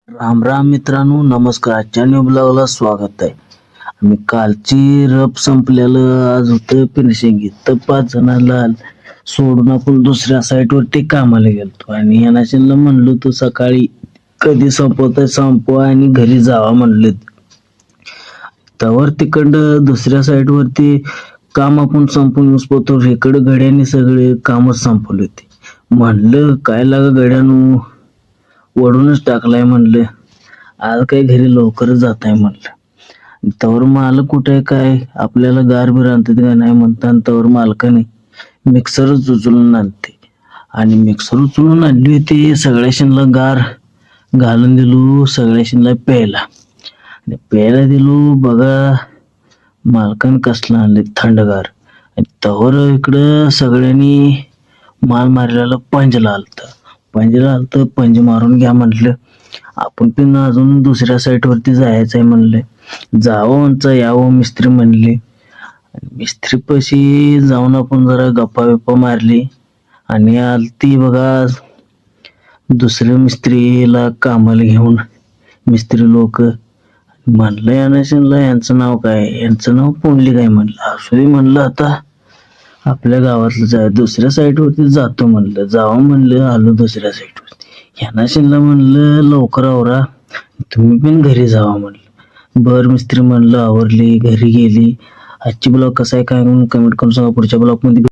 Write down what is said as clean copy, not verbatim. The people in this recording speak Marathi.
राम राम मित्रांनो, नमस्कार. आजच्या न्यू ब्लॉगला स्वागत आहे. आम्ही कालची रप संपलेलं, आज होतं फिनिशिंग. तर 5 जणांना सोडून आपण दुसऱ्या साईटवरती कामाला गेलतो आणि यांना म्हणलो तो सकाळी कधी संपवताय संपवा आणि घरी जावा म्हणलं. तवर तिकडं दुसऱ्या साईटवरती काम आपण संपवून उसपतो, इकडं गड्याने सगळे कामच संपवले होते. म्हणलं काय लागा गड्यानं वडूनच टाकलाय म्हणलं, आज काय घरी लवकरच जात आहे म्हणलं. तवर मालक कुठे आहे काय आपल्याला गार बीर आणतात का नाही म्हणतात. तवर मालकाने मिक्सरच उचलून आणते आणि मिक्सर उचलून आणली होती. सगळ्याशींना गार घालून दिलो, सगळ्याशींना प्यायला आणि प्यायला दिलो. बघा मालकानं कसलं आणले थंडगार. आणि तवर इकडं सगळ्यांनी माल मारलेला पंजला आलतं. पंज मारून घ्या म्हटलं. आपण पण अजून दुसऱ्या साईटवरती जायचंय म्हणले. जावं म्हणचं यावं मिस्त्री म्हणले. मिस्त्री पशी जाऊन आपण जरा गप्पा बिप्पा मारली आणि आलती बघा दुसऱ्या मिस्त्रीला कामाला घेऊन मिस्त्री लोक. म्हणलं यानशिनला यांचं नाव काय, यांचं नाव पुंडलिक आहे म्हणलं. असू दे म्हणलं, आता आपल्या गावातलं जाय दुसऱ्या साईटवरती जातो म्हणलं. जावं म्हणलं, आलो दुसऱ्या साईटवरती. ह्यांना शिनला म्हणलं लवकर आवरा, तुम्ही पण घरी जावा म्हणलं. बर मिस्त्री म्हणलं, आवरली, घरी गेली. आजची ब्लॉग कसा आहे काय म्हणून कमेंट करून सांगा. पुढच्या ब्लॉग मध्ये